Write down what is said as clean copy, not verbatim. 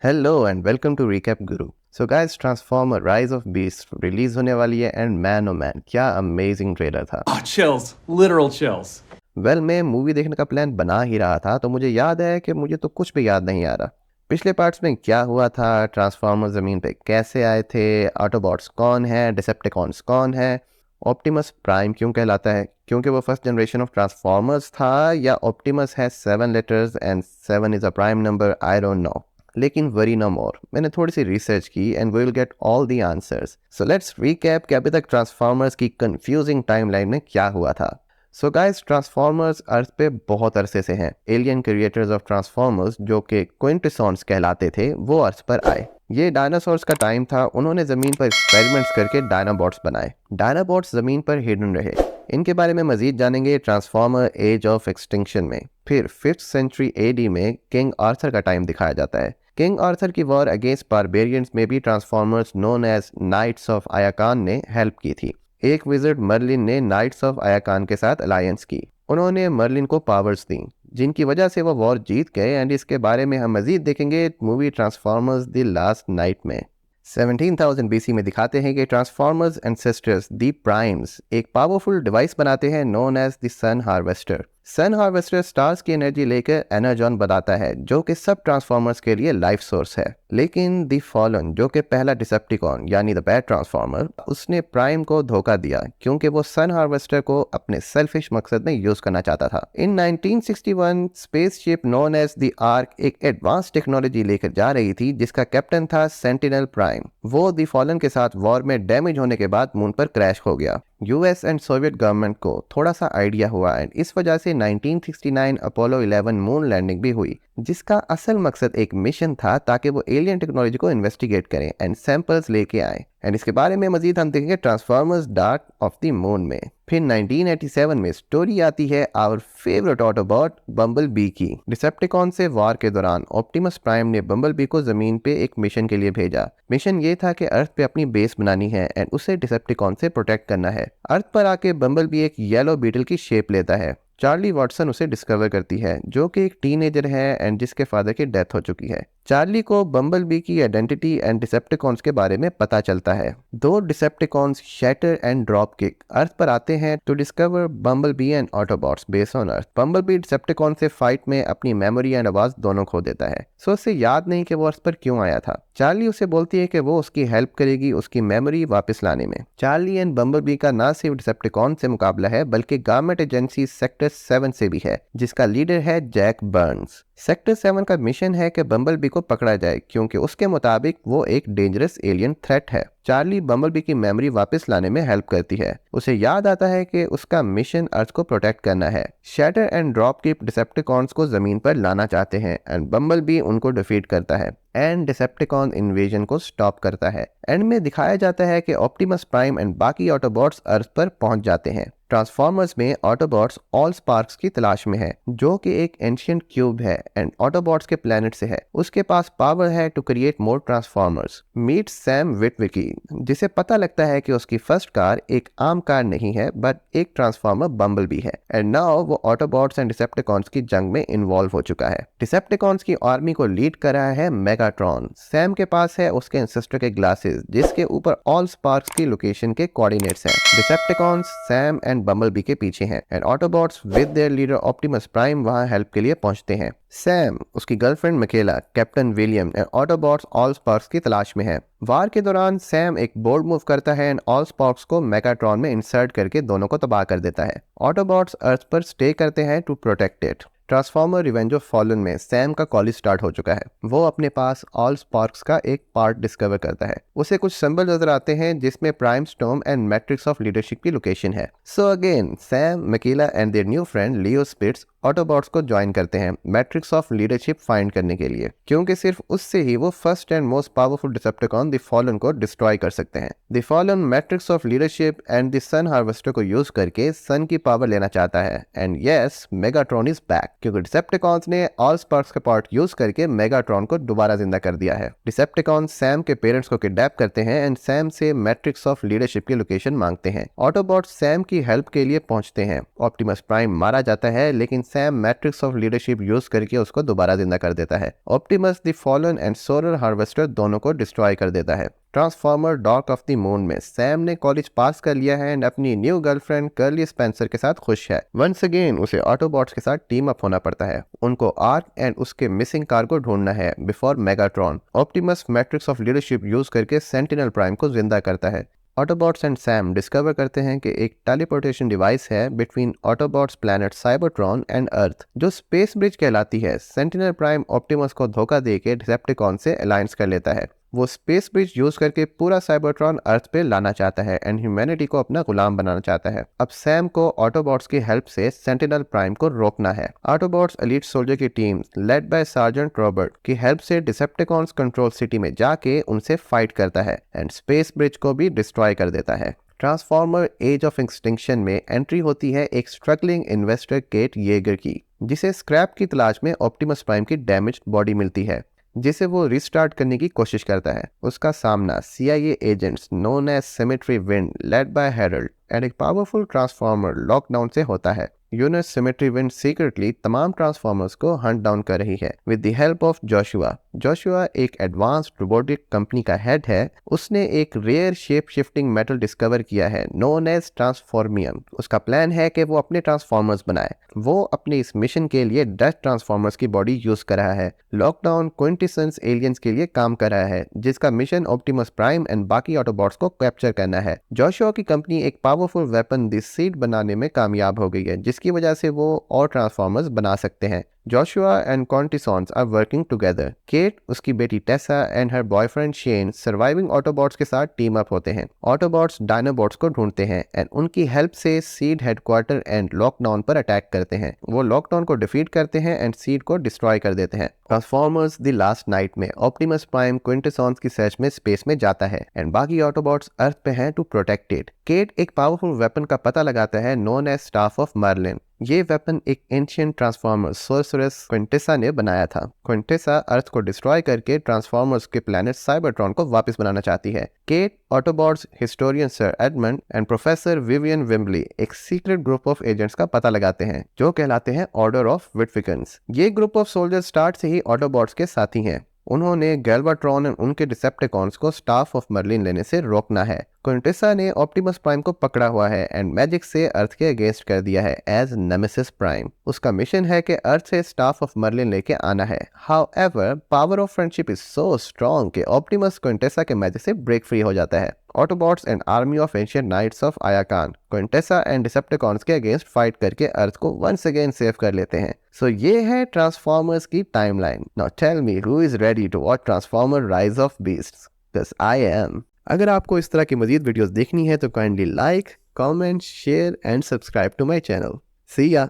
Hello and welcome to Recap Guru. So guys, Transformer Rise of Beast release होने वाली है and man oh man क्या amazing trailer था। Oh, chills. Literal chills. मैं movie देखने का प्लान बना ही रहा था तो मुझे याद है कि मुझे तो कुछ भी याद नहीं आ रहा। पिछले पार्ट्स में क्या हुआ था, ट्रांसफॉर्मर ज़मीन पे कैसे आए थे, ऑटोबॉट्स कौन है, डिसेप्टिकॉन्स कौन है, ऑप्टिमस प्राइम क्यों कहलाता है, क्योंकि वो फर्स्ट जनरेशन ऑफ ट्रांसफॉर्मर्स था, या ऑप्टिमस है 7 letters and 7 is a prime number, I don't know. लेकिन वरी नो मोर, मैंने थोड़ी सी रिसर्च की and we will get all the answers. So let's recap कि अभी तक ट्रांसफॉर्मर्स की कंफ्यूजिंग टाइमलाइन में क्या हुआ था। सो गाइस, ट्रांसफॉर्मर्स अर्थ पे बहुत अरसे से हैं। एलियन क्रिएटर्स ऑफ ट्रांसफॉर्मर्स जो कि क्विंटसॉन्स कहलाते थे, वो अर्थ पर आए। ये डायनासोर्स का टाइम था। उन्होंने ज़मीन पर एक्सपेरिमेंट्स करके डायनाबॉट्स बनाए। डायनाबॉट्स ज़मीन पर हिडन रहे। इनके बारे में मजीद जानेंगे ट्रांसफॉर्मर एज ऑफ एक्सटिंक्शन में। फिर 5th सेंचुरी AD में किंग आर्थर का टाइम दिखाया जाता है। किंग आर्थर की वॉर अगेंस्ट बारबेरियंस में भी Transformers known as knights of Iacon ने हेल्प की थी। एक विजिट मर्लिन ने नाइट्स ऑफ आयाकान के साथ अलायंस की। उन्होंने मर्लिन को पावर्स दी जिनकी वजह से वो वॉर जीत गए एंड इसके बारे में हम मजीद देखेंगे movie Transformers the last Knight में। 17,000 BC में दिखाते हैं कि ट्रांसफॉर्मर्स एंसेस्टर्स दी प्राइम्स एक पावरफुल डिवाइस बनाते हैं known as the Sun Harvester. Sun Harvester stars की एनर्जी लेकर एनर्जॉन बनाता है जो कि सब ट्रांसफॉर्मर्स के लिए लाइफ सोर्स है। लेकिन दी फॉलन जो कि पहला डिसेप्टिकॉन यानी द बैड ट्रांसफॉर्मर, उसने प्राइम को धोखा दिया क्योंकि वो सन हार्वेस्टर को अपने सेल्फिश मकसद में यूज करना चाहता था। In 1961 spaceship known as the Ark एक एडवांस टेक्नोलॉजी लेकर जा रही थी जिसका कैप्टन था सेंटिनल प्राइम। वो दी फॉलन के साथ वॉर में डैमेज होने के बाद मून पर क्रैश हो गया। यूएस एंड सोवियत गवर्नमेंट को थोड़ा सा आइडिया हुआ एंड इस वजह से 1969 अपोलो 11 मून लैंडिंग भी हुई, जिसका असल मकसद एक मिशन था ताकि वो एलियन टेक्नोलॉजी को इन्वेस्टिगेट करें एंड सैंपल्स लेके आए। एंड इसके बारे में मजीद हम देखेंगे transformers dark of the moon में। फिर 1987 में स्टोरी आती है आवर फेवरेट ऑटोबॉट बम्बल बी की। डिसेप्टिकॉन से वॉर के दौरान ऑप्टिमस प्राइम ने बम्बल बी को जमीन पे एक मिशन के लिए भेजा। मिशन ये था कि अर्थ पे अपनी बेस बनानी है एंड उसे डिसेप्टिकॉन से प्रोटेक्ट करना है। अर्थ पर आके बम्बल बी एक येलो बीटल की शेप लेता है। चार्ली वॉटसन उसे डिस्कवर करती है जो कि एक टीनेजर है एंड जिसके फादर की डेथ हो चुकी है। चार्ली को बम्बल बी की आइडेंटिटी एंड डिसेप्टिकॉन्स के बारे में पता चलता है। दो Decepticons Shatter and Dropkick Earth पर आते हैं to discover Bumblebee and Autobots based on Earth. Bumblebee Decepticon से फाइट में अपनी मेमोरी एंड आवाज दोनों खो देता है। सो उसे याद नहीं कि वो अर्थ पर क्यों आया था। चार्ली उसे बोलती है कि वो उसकी हेल्प करेगी उसकी मेमोरी वापस लाने में। चार्ली एंड बम्बल बी का ना सिर्फ डिसेप्टिकॉन से मुकाबला है बल्कि गवर्नमेंट एजेंसी सेक्टर 7 से भी है जिसका लीडर है जैक बर्न्स। सेक्टर 7 का मिशन है कि बम्बल बी को पकड़ा जाए क्योंकि उसके मुताबिक वो एक डेंजरस एलियन थ्रेट है। चार्ली बम्बल बी की मेमोरी वापस लाने में हेल्प करती है। उसे याद आता है कि उसका मिशन अर्थ को प्रोटेक्ट करना है। Shatter and drop kick Decepticons को जमीन पर लाना चाहते हैं एंड बम्बल बी उनको डिफीट करता है एंड डिसेप्टिकॉन इन्वेजन को स्टॉप करता है। एंड में दिखाया जाता है कि ऑप्टिमस प्राइम एंड बाकी ऑटोबॉट्स अर्थ पर पहुंच जाते हैं। ट्रांसफॉर्मर्स में ऑटोबॉट्स ऑल स्पार्क्स की तलाश में है जो कि एक एंशिएंट क्यूब है एंड ऑटोबॉट्स के प्लेनेट से है। उसके पास पावर है to create more Transformers. Meet Sam Witwicky जिसे पता लगता है कि उसकी फर्स्ट कार एक आम कार नहीं है बट एक ट्रांसफॉर्मर बम्बल भी है एंड नाउ वो ऑटोबॉट्स एंड डिसेप्टिकॉन्स की जंग में इन्वॉल्व हो चुका है। डिसेप्टिकॉन्स की आर्मी को लीड कर रहा है मेगाट्रॉन। सैम के पास है उसके एंसेस्टर के ग्लासेस जिसके ऊपर ऑल स्पार्क्स की लोकेशन के कोऑर्डिनेट्स हैं। डिसेप्टिकॉन्स सैम एंड बम्बलबी के पीछे हैं and Autobots with their leader Optimus Prime वहां हेल्प के लिए पहुंचते हैं। सैम, उसकी girlfriend Mikaela, captain William and Autobots all sparks की तलाश में है। वार के दौरान सैम एक बोल्ड मूव करता है एंड ऑल स्पार्क्स को मेगाट्रॉन में इंसर्ट करके दोनों को तबाह कर देता है। ऑटोबॉट्स अर्थ पर स्टे करते हैं to protect it. Transformer Revenge of Fallen में सैम का कॉलेज स्टार्ट हो चुका है। वो अपने पास ऑल स्पार्क्स का एक पार्ट डिस्कवर करता है। उसे कुछ सिंबल नजर आते हैं जिसमें Prime storm and matrix of leadership की लोकेशन है। So again Sam, Mikaela and their new friend Leo Spitz Autobots को ज्वाइन करते हैं मैट्रिक्स ऑफ लीडरशिप फाइंड करने के लिए क्योंकि सिर्फ उससे ही वो first and most powerful Decepticon the Fallen को डिस्ट्रॉय कर सकते हैं। The Fallen Matrix of Leadership and the Sun Harvester को यूज करके सन की पावर लेना चाहता है and yes, Megatron is back क्योंकि डिसेप्टिकॉन्स ने ऑल स्पार्क्स का पार्ट यूज करके मेगाट्रॉन को दोबारा जिंदा कर दिया है। डिसेप्टिकॉन सैम के पेरेंट्स को किडनैप करते हैं एंड सैम से मैट्रिक्स ऑफ लीडरशिप की लोकेशन मांगते हैं। ऑटोबॉट्स सैम की हेल्प के लिए पहुंचते हैं। ऑप्टिमस प्राइम मारा जाता है लेकिन Sam matrix of leadership use करके उसको दोबारा जिंदा कर देता है। Optimus the fallen and solar harvester दोनों को डिस्ट्रॉय कर देता है। Transformer dark of the moon में सैम ने कॉलेज पास कर लिया है एंड अपनी न्यू गर्लफ्रेंड कर्ली स्पेंसर के साथ खुश है। वंस अगेन उसे ऑटोबॉट्स के साथ टीम अप होना पड़ता है। उनको आर्क एंड उसके मिसिंग कार को ढूंढना है before Megatron. Optimus matrix of leadership use करके सेंटिनल प्राइम को जिंदा करता है। ऑटोबॉट्स एंड सैम डिस्कवर करते हैं कि एक टेलीपोर्टेशन डिवाइस है between Autobots planet Cybertron and earth जो स्पेस ब्रिज कहलाती है। सेंटिनल प्राइम ऑप्टिमस को धोखा देके डिसेप्टिकॉन से अलायंस कर लेता है। वो स्पेस ब्रिज यूज करके पूरा साइबरट्रॉन अर्थ पे लाना चाहता है एंड ह्यूमैनिटी को अपना गुलाम बनाना चाहता है। अब सैम को ऑटोबॉट्स की हेल्प से सेंटिनल प्राइम को रोकना है। ऑटोबॉट्स एलीट सोल्जर की team led by sergeant Robert की हेल्प से डिसेप्टिकॉन्स कंट्रोल सिटी में जाके उनसे फाइट करता है एंड स्पेस ब्रिज को भी डिस्ट्रॉय कर देता है। ट्रांसफॉर्मर एज ऑफ एक्सटिंक्शन में एंट्री होती है एक स्ट्रगलिंग इन्वेस्टर केट येगर की, जिसे स्क्रैप की तलाश में ऑप्टिमस प्राइम की डैमेज्ड बॉडी मिलती है जिसे वो रिस्टार्ट करने की कोशिश करता है। उसका सामना CIA agents known as Cemetery Wind led by Harold and एक पावरफुल ट्रांसफॉर्मर लॉकडाउन से होता है। यूनिट सिमेट्री विंड सीक्रेटली तमाम ट्रांसफॉर्मर्स को हंट डाउन कर रही है with the help of Joshua. Joshua एक एडवांस्ड रोबोटिक कंपनी का हेड है। उसने एक rare shape shifting metal discover किया है नोन एज ट्रांसफॉर्मियम। उसका प्लान है कि वो अपने ट्रांसफॉर्मर्स बनाए। वो अपने इस मिशन के लिए 10 ट्रांसफॉर्मर्स की बॉडी यूज कर रहा है। लॉकडाउन क्विंटेसेंस एलियंस के लिए काम कर रहा है जिसका मिशन ऑप्टिमस प्राइम एंड बाकी ऑटोबॉट्स को कैप्चर करना है। जोशुआ की कंपनी एक पावरफुल वेपन द सीड बनाने में कामयाब हो गई है जिसकी वजह से वो और ट्रांसफॉर्मर्स बना सकते हैं। जोशुआ एंड कॉन्टिसॉन्स आर वर्किंग टुगेदर। केट, उसकी बेटी Tessa and her boyfriend Shane surviving Autobots के साथ टीम अप होते हैं। ऑटोबॉट्स डायनाबॉट्स को ढूंढते हैं एंड उनकी हेल्प से सीड हेडक्वार्टर एंड लॉकडाउन पर अटैक करते हैं। वो लॉकडाउन को डिफीट करते हैं एंड सीड को डिस्ट्रॉय कर देते हैं। ट्रांसफॉर्मर्स द लास्ट नाइट में ऑप्टिमस प्राइम क्विंटेसॉन्स की सर्च में स्पेस में जाता है एंड बाकी ऑटोबॉट्स अर्थ पे हैं टू प्रोटेक्ट इट। केट एक पावरफुल वेपन का पता लगाता है known as Staff of Merlin. ये वेपन एक एंशिएंट ट्रांसफॉर्मर सोर्सरेस क्विंटेसा ने बनाया था। क्विंटेसा अर्थ को डिस्ट्रॉय करके ट्रांसफॉर्मर्स के प्लैनेट साइबरट्रॉन को वापस बनाना चाहती है। Cade, Autobots, historian sir Edmund and professor Vivian Wembley एक सीक्रेट ग्रुप ऑफ एजेंट्स का पता लगाते हैं जो कहलाते हैं ऑर्डर ऑफ विटफिकन्स। ये ग्रुप ऑफ सोल्जर्स स्टार्ट से ही ऑटोबॉट्स के साथी हैं। उन्होंने गैल्वाट्रॉन एंड उनके डिसेप्टिकॉन्स को स्टाफ ऑफ मर्लिन लेने से रोकना है। क्विंटेसा ने ऑप्टिमस प्राइम को पकड़ा हुआ है एंड मैजिक से अर्थ के अगेंस्ट कर दिया है एज नेमेसिस प्राइम। उसका मिशन है कि अर्थ से स्टाफ ऑफ मर्लिन लेके आना है। However power of friendship is so strong कि ऑप्टिमस क्विंटेसा के मैजिक से ब्रेक फ्री हो जाता है। Autobots and army of ancient knights of Iacon Quintessa and Decepticons के अगेंस्ट फाइट करके अर्थ को वंस अगेन सेव कर लेते हैं। सो ये है ट्रांसफॉर्मर्स की timeline. Now tell me who is ready to watch Transformer Rise of Beasts? Because I am. अगर आपको इस तरह की मजीद वीडियोस देखनी है तो kindly like, comment, share and subscribe to my channel. See या।